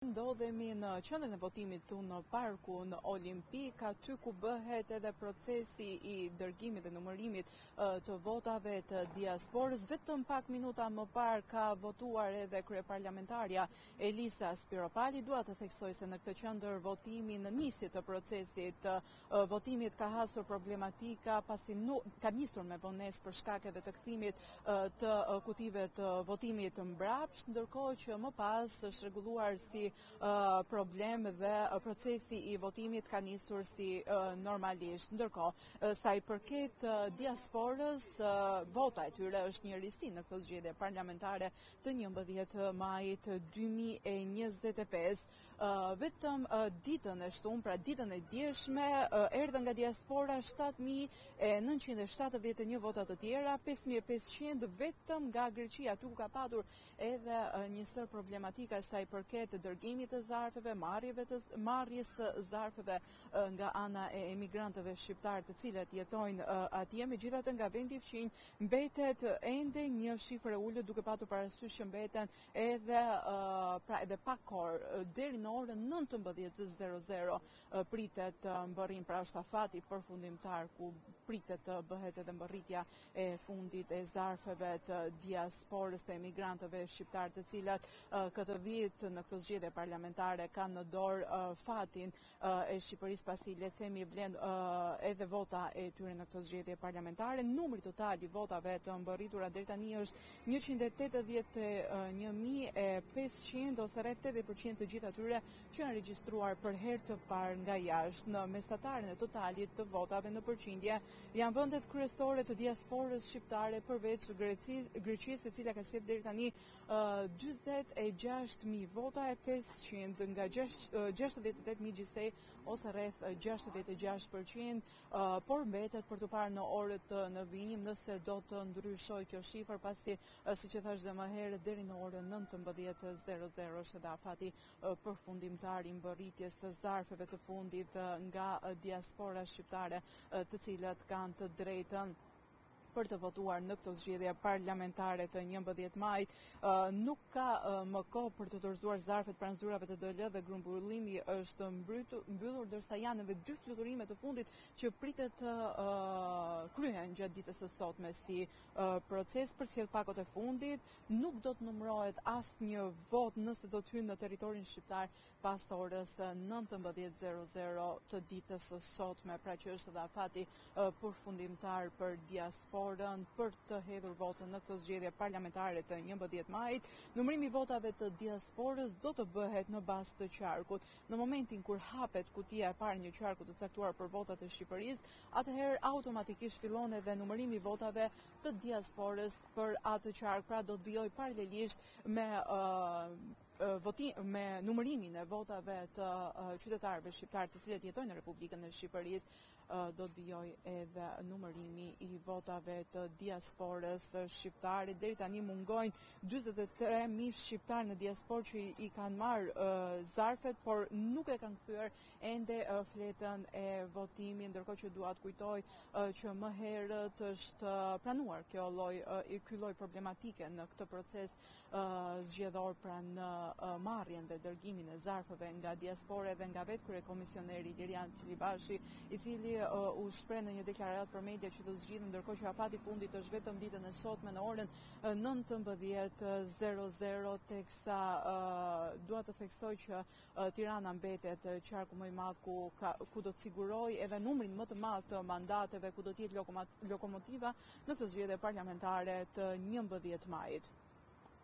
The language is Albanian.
Ndodhemi në qendrën e votimit tu në Parkun Olimpik, aty ku bëhet edhe procesi i dërgimit dhe numërimit të votave të diasporës. Vetëm pak minuta më parë ka votuar edhe kryeparlamentarja Elisa Spiropali. Dua të theksoj se në këtë qendër votimi në nisje të procesit votimit ka hasur problematika pasi ka nisur me vonesë për shkak edhe të kthimit të kutive të votimit mbrapsht, ndërkohë që më pas është rregulluar si problem dhe procesi i votimit ka nisur si normalisht. Ndërkohë, sa i përket diasporës, vota e tyre është një risi në këtë zgjedhje parlamentare të 11 majit 2025. Vetëm ditën e shtunë, pra ditën e djeshme, erdhën nga diaspora 7.971 vota të tjera, 5.500 vetëm nga Greqia, tu ka patur edhe njësër problematika sa i përket dërgimit të zarfeve, marrjes zarfeve nga ana e emigrantëve shqiptar të cilët jetojnë atje. Megjithatë, nga vendi fqinj mbetet ende një shifër e ulët, duke patur parasysh që mbeten edhe pak orë deri në orën 19:00 pritet mbërrim, pra është afati përfundimtar ku pritet të bëhet edhe mbërritja e fundit e zarfeve të diasporës, të emigrantëve shqiptar të cilat këtë vit në këtë zgjedhje parlamentare kanë në dorë fatin e Shqipërisë, pasi le të themi vlen edhe vota e tyre në këtë zgjedhje parlamentare. Numri total i votave të mbërritura deri tani është 181.500 ose rreth 80% të gjithë atyre që janë regjistruar për herë të parë nga jashtë. Në mesataren e totalit të votave në përqindje janë vendet kryesore të diasporës shqiptare përveç Greqisë, e cila ka sjellë deri tani 46.000 vota e 500 nga 68.000 gjithsej ose rreth 66%, por mbetet për të parë në orët në vijim nëse do të ndryshoj kjo shifër, pasi siç e thash dhe më herët deri në orën 19:00 është edhe afati përfundimtar i mbërritjes së zarfeve të fundit nga diaspora shqiptare, të cilët kanë të drejtën për të votuar në këtë zgjedhje parlamentare të 11 majit. Nuk ka më kohë për të dorëzuar zarfet pranë zyrave të DL dhe grumbullimi është mbyllur, ndërsa janë edhe 2 fluturime të fundit që pritet të kryhen gjatë ditës së sotme si proces për sjellpakot e fundit. Nuk do të numërohet asnjë vot nëse do të hyjë në territorin shqiptar pas orës 19:00 të ditës së sotme, pra që është edhe afati përfundimtar për diasporën për të hedhur votën në këtë zgjedhje parlamentare të 11 majit. Numërimi i votave të diasporës do të bëhet në bazë të qarkut. Në momentin kur hapet kutia e parë një qarku të caktuar për votat e Shqipërisë, atëherë automatikisht fillon edhe numërimi i votave të diasporës për atë qark, pra do të vijojë paralelisht me numërimin e votave të qytetarëve shqiptar të cilët jetojnë në Republikën e Shqipërisë, do të vijojë edhe numërimi i votave të diasporës shqiptare. Deri tani mungojnë 43.000 shqiptarë në diasporë që i kanë marrë zarfet, por nuk e kanë kthyer ende fletën e votimit, ndërkohë që dua të kujtoj që më herët është pranuar ky lloj problematike në këtë proces zgjedhor, pra në marrjen dhe dërgimin e zarfeve nga diaspora dhe nga vetë kryekomisioneri Ilirian Cilibashi, i cili u shpreh në një deklaratë për media që do zgjidhen, ndërkohë që afati i fundit është vetëm ditën e sotme në orën 19:00, teksa dua të theksoj që Tirana mbetet qarku më i madh ku do të sigurojë edhe numrin më të madh të mandateve, ku do të jetë lokomotiva në këtë zgjedhje parlamentare të 11 majit.